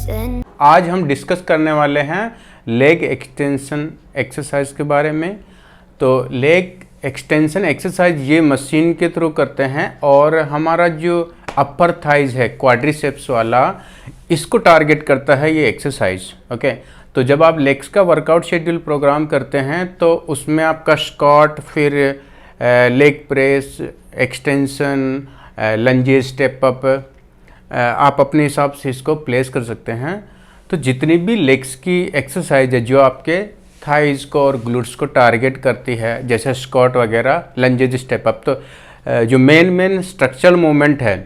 आज हम डिस्कस करने वाले हैं लेग एक्सटेंशन एक्सरसाइज के बारे में। तो लेग एक्सटेंशन एक्सरसाइज ये मशीन के थ्रू करते हैं और हमारा जो अपर थाइज है क्वाड्रिसेप्स वाला, इसको टारगेट करता है ये एक्सरसाइज। ओके, तो जब आप लेग्स का वर्कआउट शेड्यूल प्रोग्राम करते हैं तो उसमें आपका स्क्वाट, फिर leg press, extension, lunges, step up, आप अपने हिसाब से इसको प्लेस कर सकते हैं। तो जितनी भी लेग्स की एक्सरसाइज है जो आपके थाइज को और ग्लूट्स को टारगेट करती है, जैसे स्क्वाट वगैरह, लंजेज, स्टेप अप, तो जो मेन स्ट्रक्चरल मूवमेंट है,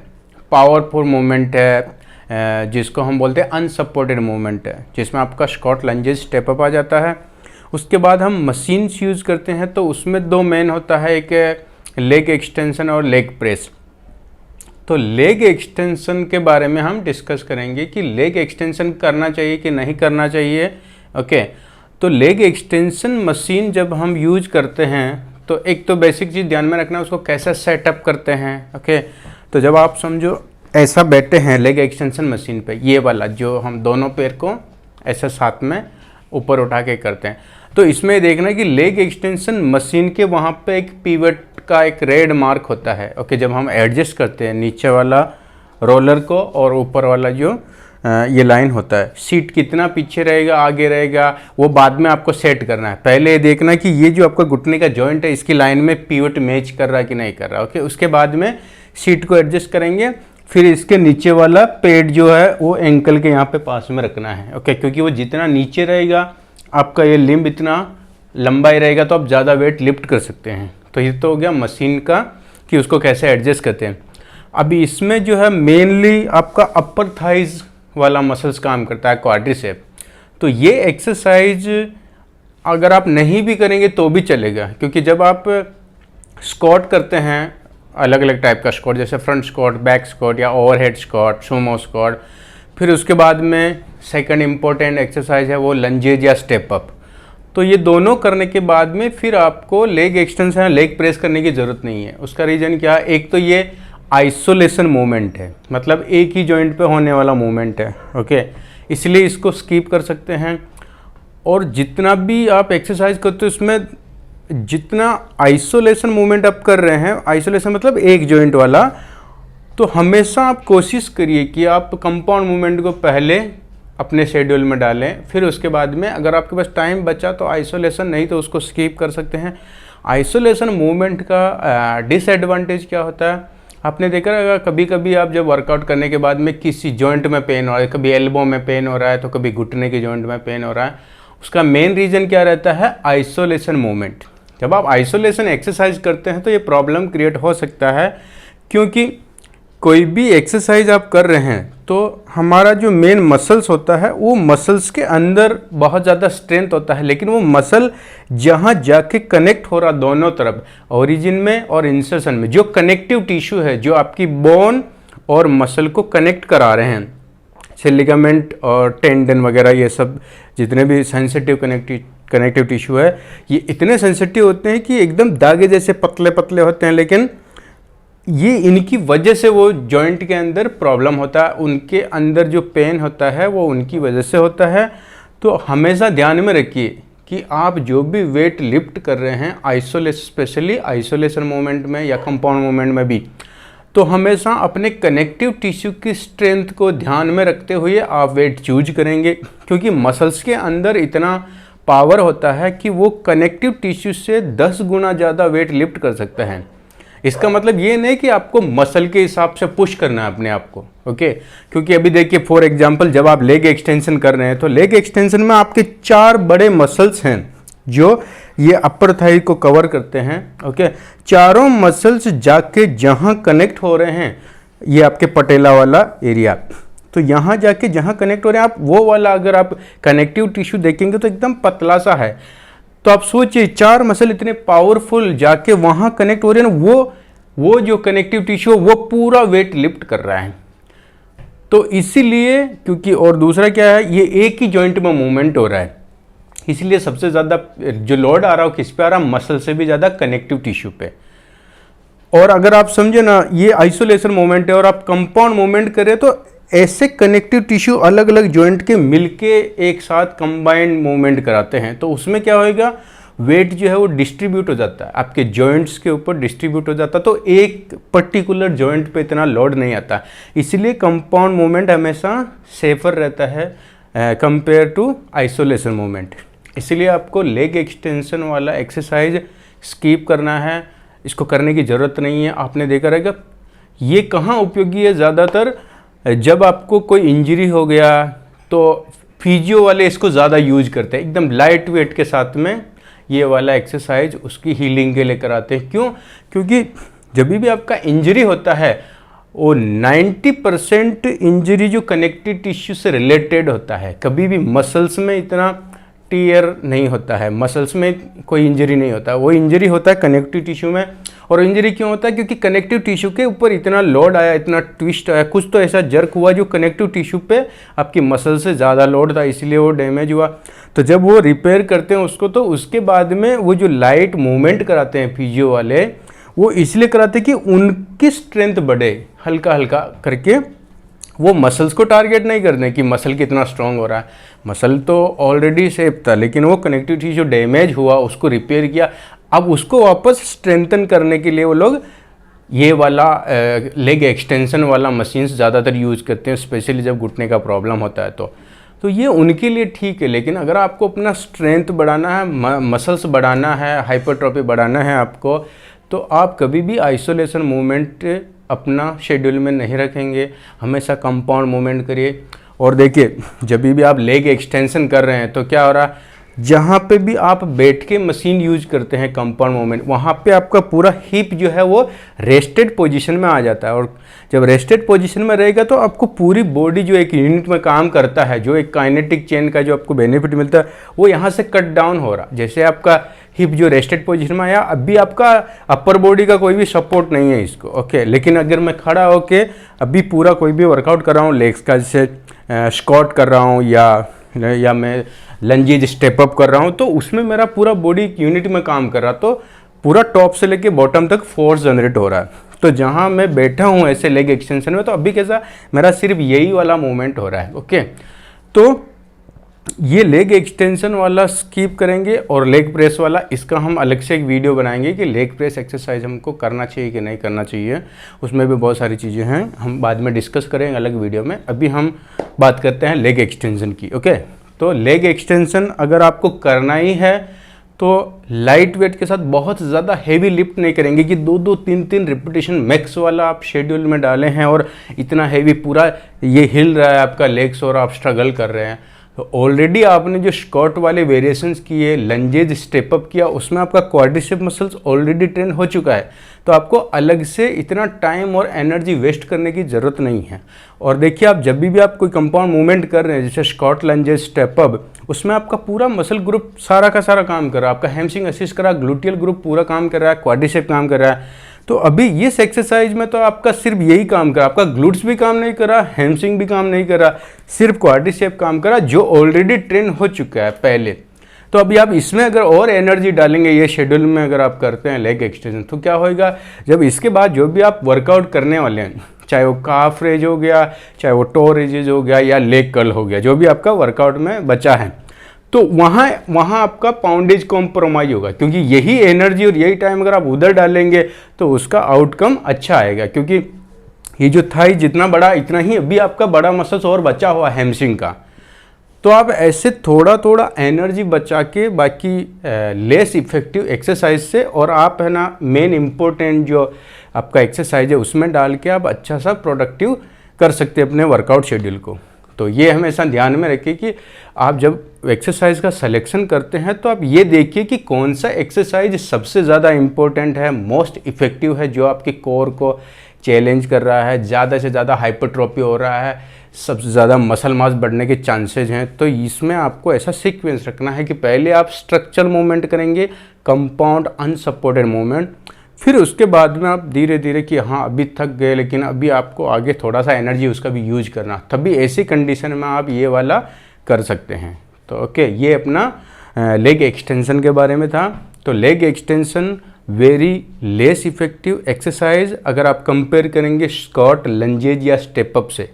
पावरफुल मूवमेंट है, जिसको हम बोलते हैं अनसपोर्टेड मूवमेंट है, जिसमें आपका स्क्वाट, लंजेज, स्टेप अप आ जाता है। उसके बाद हम मशीन्स यूज़ करते हैं तो उसमें दो मेन होता है, एक लेग एक्सटेंशन और लेग प्रेस। तो लेग एक्सटेंशन के बारे में हम डिस्कस करेंगे कि लेग एक्सटेंशन करना चाहिए कि नहीं करना चाहिए। ओके, तो लेग एक्सटेंशन मशीन जब हम यूज करते हैं तो एक तो बेसिक चीज़ ध्यान में रखना, उसको कैसे सेटअप करते हैं। ओके, तो जब आप समझो ऐसा बैठे हैं लेग एक्सटेंशन मशीन पे, ये वाला जो हम दोनों पैर को ऐसे साथ में ऊपर उठा के करते हैं, तो इसमें देखना कि लेग एक्सटेंशन मशीन के वहाँ पे एक पिवट का एक रेड मार्क होता है। ओके, जब हम एडजस्ट करते हैं नीचे वाला रोलर को और ऊपर वाला जो ये लाइन होता है, सीट कितना पीछे रहेगा, आगे रहेगा, वो बाद में आपको सेट करना है। पहले ये देखना कि ये जो आपका घुटने का जॉइंट है, इसकी लाइन में पिवट मैच कर रहा है कि नहीं कर रहा। ओके, उसके बाद में सीट को एडजस्ट करेंगे, फिर इसके नीचे वाला पेड जो है वो एंकल के यहाँ पे पास में रखना है। ओके, क्योंकि वो जितना नीचे रहेगा आपका ये लिम्ब इतना लंबा ही रहेगा, तो आप ज़्यादा वेट लिफ्ट कर सकते हैं। तो ये तो हो गया मशीन का कि उसको कैसे एडजस्ट करते हैं। अभी इसमें जो है मेनली आपका अपर थाइज वाला मसल्स काम करता है, क्वाड्रिसेप। तो ये एक्सरसाइज अगर आप नहीं भी करेंगे तो भी चलेगा, क्योंकि जब आप स्क्वाट करते हैं, अलग अलग टाइप का स्क्वाट, जैसे फ्रंट स्क्वाट, बैक स्क्वाट या ओवरहेड स्क्वाट, सुमो स्क्वाट, फिर उसके बाद में सेकंड इम्पोर्टेंट एक्सरसाइज है वो लंजेज या स्टेप अप। तो ये दोनों करने के बाद में फिर आपको लेग एक्सटेंशन, लेग प्रेस करने की ज़रूरत नहीं है। उसका रीज़न क्या है? एक तो ये आइसोलेशन मूवमेंट है, मतलब एक ही जॉइंट पे होने वाला मूवमेंट है। ओके, इसलिए इसको स्किप कर सकते हैं। और जितना भी आप एक्सरसाइज करते हो उसमें जितना आइसोलेशन मूवमेंट आप कर रहे हैं, आइसोलेशन मतलब एक जॉइंट वाला, तो हमेशा आप कोशिश करिए कि आप कंपाउंड मूवमेंट को पहले अपने शेड्यूल में डालें, फिर उसके बाद में अगर आपके पास टाइम बचा तो आइसोलेशन, नहीं तो उसको स्किप कर सकते हैं। आइसोलेशन मूवमेंट का डिसएडवांटेज क्या होता है? आपने देखा रहेगा कभी कभी आप जब वर्कआउट करने के बाद में किसी जॉइंट में पेन हो रहा है, कभी एल्बो में पेन हो रहा है, तो कभी घुटने के जॉइंट में पेन हो रहा है, उसका मेन रीज़न क्या रहता है? Isolation movement. जब आप आइसोलेशन एक्सरसाइज करते हैं तो ये प्रॉब्लम क्रिएट हो सकता है, क्योंकि कोई भी एक्सरसाइज आप कर रहे हैं तो हमारा जो मेन मसल्स होता है वो मसल्स के अंदर बहुत ज़्यादा स्ट्रेंथ होता है, लेकिन वो मसल जहाँ जाके कनेक्ट हो रहा दोनों तरफ, ओरिजिन में और इंसर्शन में, जो कनेक्टिव टिश्यू है जो आपकी बोन और मसल को कनेक्ट करा रहे हैं, जैसे लिगामेंट और टेंडन वगैरह, ये सब जितने भी सेंसिटिव कनेक्टिव टिश्यू है, ये इतने सेंसिटिव होते हैं कि एकदम धागे जैसे पतले पतले होते हैं, लेकिन ये इनकी वजह से वो जॉइंट के अंदर प्रॉब्लम होता है, उनके अंदर जो पेन होता है वो उनकी वजह से होता है। तो हमेशा ध्यान में रखिए कि आप जो भी वेट लिफ्ट कर रहे हैं, स्पेशली आइसोलेशन मूवमेंट में या कंपाउंड मूवमेंट में भी, तो हमेशा अपने कनेक्टिव टिश्यू की स्ट्रेंथ को ध्यान में रखते हुए आप वेट चूज करेंगे, क्योंकि मसल्स के अंदर इतना पावर होता है कि वो कनेक्टिव टिश्यू से 10 गुना ज़्यादा वेट लिफ्ट कर सकते हैं। इसका मतलब ये नहीं कि आपको मसल के हिसाब से पुश करना है अपने आप को। ओके, क्योंकि अभी देखिए फॉर एग्जांपल जब आप लेग एक्सटेंशन कर रहे हैं तो लेग एक्सटेंशन में आपके 4 बड़े मसल्स हैं जो ये अपर थाई को कवर करते हैं। ओके, चारों मसल्स जाके जहाँ कनेक्ट हो रहे हैं, ये आपके पटेला वाला एरिया, तो यहाँ जाके जहाँ कनेक्ट हो रहे हैं आप, वो वाला अगर आप कनेक्टिव टिश्यू देखेंगे तो एकदम पतला सा है। तो आप सोचिए 4 मसल इतने पावरफुल जाके वहाँ कनेक्ट हो रहे हैं, वो जो कनेक्टिव टिश्यू वो पूरा वेट लिफ्ट कर रहा है। तो इसीलिए, क्योंकि और दूसरा क्या है, ये एक ही जॉइंट में मूवमेंट हो रहा है, इसलिए सबसे ज़्यादा जो लोड आ रहा हो किस पे आ रहा है? मसल से भी ज़्यादा कनेक्टिव टिश्यू पे। और अगर आप समझे ना, ये आइसोलेशन मूवमेंट है और आप कंपाउंड मूवमेंट करें तो ऐसे कनेक्टिव टिश्यू अलग अलग जॉइंट के मिलके एक साथ कंबाइंड मूवमेंट कराते हैं, तो उसमें क्या होएगा, वेट जो है वो डिस्ट्रीब्यूट हो जाता है, आपके जॉइंट्स के ऊपर डिस्ट्रीब्यूट हो जाता है, तो एक पर्टिकुलर जॉइंट पे इतना लोड नहीं आता। इसलिए कंपाउंड मूवमेंट हमेशा सेफर रहता है कंपेयर टू आइसोलेशन मूवमेंट। इसलिए आपको लेग एक्सटेंशन वाला एक्सरसाइज स्किप करना है, इसको करने की ज़रूरत नहीं है। आपने देखा रहेगा ये कहाँ उपयोगी है, ज़्यादातर जब आपको कोई इंजरी हो गया तो फिजियो वाले इसको ज़्यादा यूज करते हैं, एकदम लाइट वेट के साथ में ये वाला एक्सरसाइज उसकी हीलिंग के लिए कराते हैं। क्यों? क्योंकि जब भी आपका इंजरी होता है वो 90% इंजरी जो कनेक्टिव टिश्यू से रिलेटेड होता है। कभी भी मसल्स में इतना टीयर नहीं होता है, मसल्स में कोई इंजरी नहीं होता, वो इंजरी होता है कनेक्टिव टिश्यू में। और इंजरी क्यों होता है? क्योंकि कनेक्टिव टिश्यू के ऊपर इतना लोड आया, इतना ट्विस्ट आया, कुछ तो ऐसा जर्क हुआ जो कनेक्टिव टिश्यू पे आपकी मसल से ज़्यादा लोड था, इसलिए वो डैमेज हुआ। तो जब वो रिपेयर करते हैं उसको, तो उसके बाद में वो जो लाइट मूवमेंट कराते हैं फिजियो वाले, वो इसलिए कराते हैं कि उनकी स्ट्रेंथ बढ़े, हल्का हल्का करके। वो मसल्स को टारगेट नहीं करते कि मसल कितना स्ट्रांग हो रहा है, मसल तो ऑलरेडी सेफ था, लेकिन वो कनेक्टिव टिश्यू डैमेज हुआ, उसको रिपेयर किया, अब उसको वापस स्ट्रेंथन करने के लिए वो लोग ये वाला लेग एक्सटेंशन वाला मशीन्स ज़्यादातर यूज़ करते हैं, स्पेशली जब घुटने का प्रॉब्लम होता है तो ये उनके लिए ठीक है। लेकिन अगर आपको अपना स्ट्रेंथ बढ़ाना है, मसल्स बढ़ाना है, हाइपरट्रॉफी बढ़ाना है आपको, तो आप कभी भी आइसोलेशन मूवमेंट अपना शेड्यूल में नहीं रखेंगे, हमेशा कंपाउंड मूवमेंट करिए। और देखिए जब भी आप लेग एक्सटेंशन कर रहे हैं तो क्या हो रहा है, जहाँ पे भी आप बैठ के मशीन यूज करते हैं कंपाउंड मूवमेंट, वहाँ पे आपका पूरा हिप जो है वो रेस्टेड पोजीशन में आ जाता है। और जब रेस्टेड पोजीशन में रहेगा तो आपको पूरी बॉडी जो एक यूनिट में काम करता है, जो एक काइनेटिक चेन का जो आपको बेनिफिट मिलता है, वो यहाँ से कट डाउन हो रहा। जैसे आपका हिप जो रेस्टेड पोजीशन में आया, अभी आपका अपर बॉडी का कोई भी सपोर्ट नहीं है इसको, ओके। लेकिन अगर मैं खड़ा होके अभी पूरा कोई भी वर्कआउट कर रहा हूँ, लेग्स का जैसे स्क्वाट कर रहा हूँ या मैं लंजेज स्टेप अप कर रहा हूँ, तो उसमें मेरा पूरा बॉडी यूनिट में काम कर रहा, तो पूरा टॉप से लेके बॉटम तक फोर्स जनरेट हो रहा है। तो जहाँ मैं बैठा हूँ ऐसे लेग एक्सटेंशन में, तो अभी कैसा मेरा सिर्फ यही वाला मूवमेंट हो रहा है, ओके। तो ये लेग एक्सटेंशन वाला स्किप करेंगे, और लेग प्रेस वाला इसका हम अलग से एक वीडियो बनाएंगे कि लेग प्रेस एक्सरसाइज हमको करना चाहिए कि नहीं करना चाहिए। उसमें भी बहुत सारी चीज़ें हैं, हम बाद में डिस्कस करेंगे अलग वीडियो में। अभी हम बात करते हैं लेग एक्सटेंशन की, ओके। तो लेग एक्सटेंशन अगर आपको करना ही है तो लाइट वेट के साथ बहुत ज़्यादा हेवी लिफ्ट नहीं करेंगे कि 2-2, 3-3 रिपीटेशन मैक्स वाला आप शेड्यूल में डाले हैं, और इतना हेवी पूरा ये हिल रहा है आपका लेग्स और आप स्ट्रगल कर रहे हैं। तो ऑलरेडी आपने जो स्क्वाट वाले वेरिएशंस किए, लंजेज स्टेप अप किया, उसमें आपका क्वाड्रिसेप मसल्स ऑलरेडी ट्रेन हो चुका है, तो आपको अलग से इतना टाइम और एनर्जी वेस्ट करने की ज़रूरत नहीं है। और देखिए आप जब भी आप कोई कंपाउंड मूवमेंट कर रहे हैं, जैसे स्क्वाट, लंजेज, स्टेप अप, उसमें आपका पूरा मसल ग्रुप सारा का सारा काम कर रहा है, आपका हैमस्ट्रिंग असिस्ट कर रहा है, ग्लूटियल ग्रुप पूरा काम कर रहा है, क्वाड्रिसेप काम कर रहा है। तो अभी इस एक्सरसाइज में तो आपका सिर्फ यही काम करा, आपका ग्लूट्स भी काम नहीं कर रहा, हैमस्ट्रिंग भी काम नहीं कर रहा, सिर्फ क्वाड्रिसेप काम करा, जो ऑलरेडी ट्रेन हो चुका है पहले। तो अभी आप इसमें अगर और एनर्जी डालेंगे ये शेड्यूल में, अगर आप करते हैं लेग एक्सटेंशन, तो क्या होएगा, जब इसके बाद जो भी आप वर्कआउट करने वाले हैं, चाहे वो काफ रेज हो गया, चाहे वो टो रेजेज हो गया, या लेग कर्ल हो गया, जो भी आपका वर्कआउट में बचा है, तो वहाँ आपका पाउंडेज कॉम्प्रोमाइज होगा, क्योंकि यही एनर्जी और यही टाइम अगर आप उधर डालेंगे तो उसका आउटकम अच्छा आएगा। क्योंकि ये जो थाई जितना बड़ा, इतना ही अभी आपका बड़ा मसल्स और बचा हुआ है हैमस्ट्रिंग का। तो आप ऐसे थोड़ा थोड़ा एनर्जी बचा के बाकी लेस इफेक्टिव एक्सरसाइज से, और आप है ना मेन इम्पोर्टेंट जो आपका एक्सरसाइज है उसमें डाल के आप अच्छा सा प्रोडक्टिव कर सकते हैं अपने वर्कआउट शेड्यूल को। तो ये हमेशा ध्यान में रखिए कि आप जब एक्सरसाइज का सिलेक्शन करते हैं तो आप ये देखिए कि कौन सा एक्सरसाइज सबसे ज़्यादा इम्पोर्टेंट है, मोस्ट इफेक्टिव है, जो आपके कोर को चैलेंज कर रहा है, ज़्यादा से ज़्यादा हाइपरट्रॉफी हो रहा है, सबसे ज़्यादा मसल मास बढ़ने के चांसेज हैं। तो इसमें आपको ऐसा सीक्वेंस रखना है कि पहले आप स्ट्रक्चरल मूवमेंट करेंगे, कंपाउंड अनसपोर्टेड मूवमेंट, फिर उसके बाद में आप धीरे धीरे कि हाँ अभी थक गए लेकिन अभी आपको आगे थोड़ा सा एनर्जी उसका भी यूज करना, तभी ऐसी कंडीशन में आप ये वाला कर सकते हैं। तो ओके, ये अपना लेग एक्सटेंशन के बारे में था। तो leg extension very less effective exercise अगर आप कंपेयर करेंगे स्क्वाट, लंजेज या स्टेप अप से।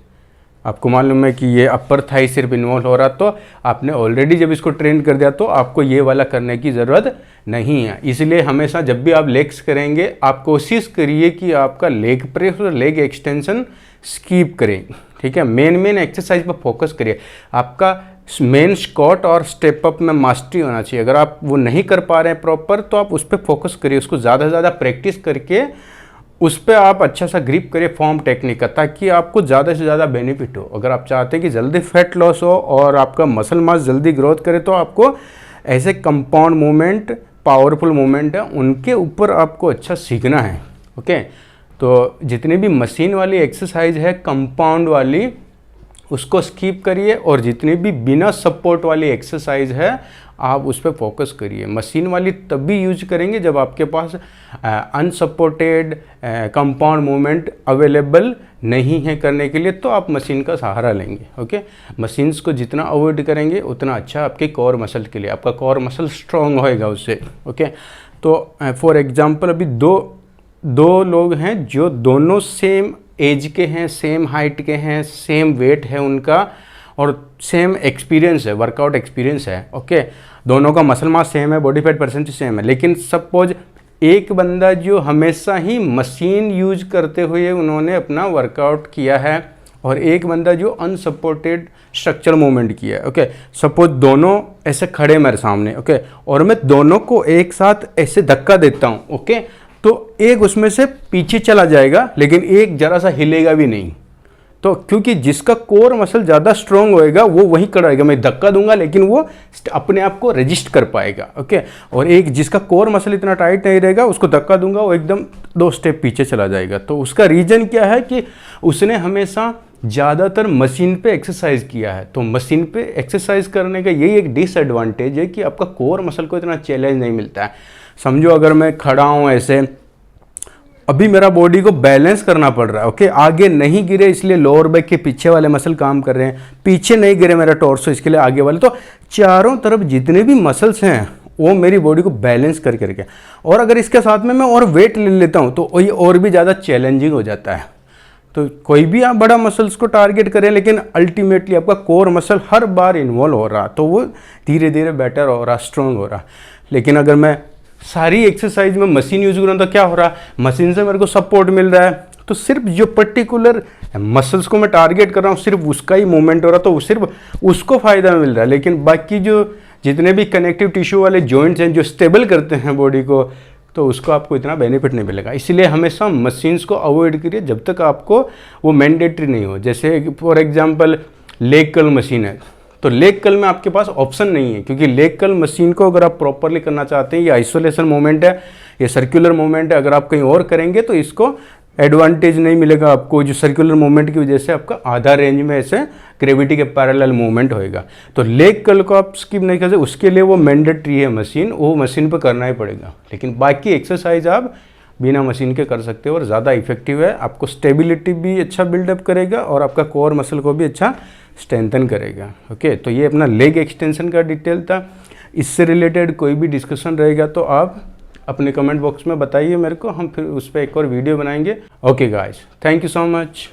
आपको मालूम है कि ये अपर थाई सिर्फ इन्वॉल्व हो रहा, तो आपने ऑलरेडी जब इसको ट्रेन कर दिया तो आपको ये वाला करने की ज़रूरत नहीं है। इसलिए हमेशा जब भी आप लेग्स करेंगे आप कोशिश करिए कि आपका लेग प्रेस और लेग एक्सटेंशन स्किप करें, ठीक है। मेन एक्सरसाइज पर फोकस करिए। आपका मेन स्क्वाट और स्टेप अप में मास्टरी होना चाहिए। अगर आप वो नहीं कर पा रहे हैं प्रॉपर तो आप उस पर फोकस करिए, उसको ज़्यादा से ज़्यादा प्रैक्टिस करके उस पर आप अच्छा सा ग्रिप करिए फॉर्म टेक्निक का, ताकि आपको ज़्यादा से ज़्यादा बेनिफिट हो। अगर आप चाहते हैं कि जल्दी फैट लॉस हो और आपका मसल मास जल्दी ग्रोथ करे तो आपको ऐसे कंपाउंड मूवमेंट, पावरफुल मूवमेंट है, उनके ऊपर आपको अच्छा सीखना है, ओके। तो जितनी भी मशीन वाली एक्सरसाइज है कंपाउंड वाली उसको स्किप करिए, और जितनी भी बिना सपोर्ट वाली एक्सरसाइज है आप उस पर फोकस करिए। मशीन वाली तब भी यूज करेंगे जब आपके पास अनसपोर्टेड कंपाउंड मूवमेंट अवेलेबल नहीं है करने के लिए, तो आप मशीन का सहारा लेंगे, ओके। मशीन्स को जितना अवॉइड करेंगे उतना अच्छा आपके कोर मसल के लिए, आपका कोर मसल स्ट्रॉन्ग होएगा उससे, ओके। तो फॉर एग्जांपल अभी दो लोग हैं जो दोनों सेम एज के हैं, सेम हाइट के हैं, सेम वेट है उनका और सेम एक्सपीरियंस है, वर्कआउट एक्सपीरियंस है, ओके। दोनों का मसल मास सेम है, बॉडी फैट परसेंटेज सेम है, लेकिन सपोज एक बंदा जो हमेशा ही मशीन यूज करते हुए उन्होंने अपना वर्कआउट किया है और एक बंदा जो अनसपोर्टेड स्ट्रक्चर मूवमेंट किया है, ओके। सपोज दोनों ऐसे खड़े मेरे सामने, ओके, और मैं दोनों को एक साथ ऐसे धक्का देता हूँ, ओके, तो एक उसमें से पीछे चला जाएगा लेकिन एक जरा सा हिलेगा भी नहीं। तो क्योंकि जिसका कोर मसल ज़्यादा स्ट्रॉन्ग होएगा वो वहीं खड़ा रहेगा, मैं धक्का दूंगा लेकिन वो अपने आप को रजिस्ट कर पाएगा, ओके। और एक जिसका कोर मसल इतना टाइट नहीं रहेगा उसको धक्का दूंगा वो एकदम 2 स्टेप पीछे चला जाएगा। तो उसका रीज़न क्या है कि उसने हमेशा ज़्यादातर मशीन पे एक्सरसाइज किया है। तो मशीन पे एक्सरसाइज करने का यही एक डिसएडवांटेज है कि आपका कोर मसल को इतना चैलेंज नहीं मिलता है। समझो अगर मैं खड़ा हूँ ऐसे, अभी मेरा बॉडी को बैलेंस करना पड़ रहा है, ओके। आगे नहीं गिरे इसलिए लोअर बैक के पीछे वाले मसल काम कर रहे हैं, पीछे नहीं गिरे मेरा टॉर्सो इसके लिए आगे वाले। तो चारों तरफ जितने भी मसल्स हैं वो मेरी बॉडी को बैलेंस करके रखे। और अगर इसके साथ में मैं और वेट ले लेता हूँ तो ये और भी ज़्यादा चैलेंजिंग हो जाता है। तो कोई भी आप बड़ा मसल्स को टारगेट करें लेकिन अल्टीमेटली आपका कोर मसल हर बार इन्वॉल्व हो रहा, तो वो धीरे धीरे बेटर हो रहा, स्ट्रॉन्ग हो रहा। लेकिन अगर मैं सारी एक्सरसाइज में मशीन यूज कर रहा हूँ तो क्या हो रहा, मशीन से मेरे को सपोर्ट मिल रहा है, तो सिर्फ जो पर्टिकुलर मसल्स को मैं टारगेट कर रहा हूँ सिर्फ उसका ही मूवमेंट हो रहा, तो सिर्फ उसको फ़ायदा मिल रहा है। लेकिन बाकी जो जितने भी कनेक्टिव टिश्यू वाले जॉइंट्स हैं जो स्टेबल करते हैं बॉडी को, तो उसको आपको इतना बेनिफिट नहीं मिलेगा। इसलिए हमेशा मशीन्स को अवॉइड करिए जब तक आपको वो मैंडेटरी नहीं हो। जैसे for example leg curl machine है, तो लेग कर्ल में आपके पास ऑप्शन नहीं है, क्योंकि लेग कर्ल मशीन को अगर आप प्रॉपरली करना चाहते हैं, ये आइसोलेशन मूवमेंट है, ये सर्कुलर मूवमेंट है, अगर आप कहीं और करेंगे तो इसको एडवांटेज नहीं मिलेगा आपको, जो सर्कुलर मूवमेंट की वजह से आपका आधा रेंज में ऐसे ग्रेविटी के पैरेलल मूवमेंट होएगा। तो लेग कर्ल को आप स्किप नहीं कर सकते, उसके लिए वो मैंडेटरी है मशीन, वो मशीन पर करना ही पड़ेगा। लेकिन बाकी एक्सरसाइज आप बिना मशीन के कर सकते हो और ज़्यादा इफेक्टिव है, आपको स्टेबिलिटी भी अच्छा बिल्डअप करेगा और आपका कोर मसल को भी अच्छा स्ट्रेंथन करेगा, ओके। तो ये अपना लेग एक्सटेंशन का डिटेल था। इससे रिलेटेड कोई भी डिस्कशन रहेगा तो आप अपने कमेंट बॉक्स में बताइए मेरे को, हम फिर उस पर एक और वीडियो बनाएंगे। Okay guys, thank you so much.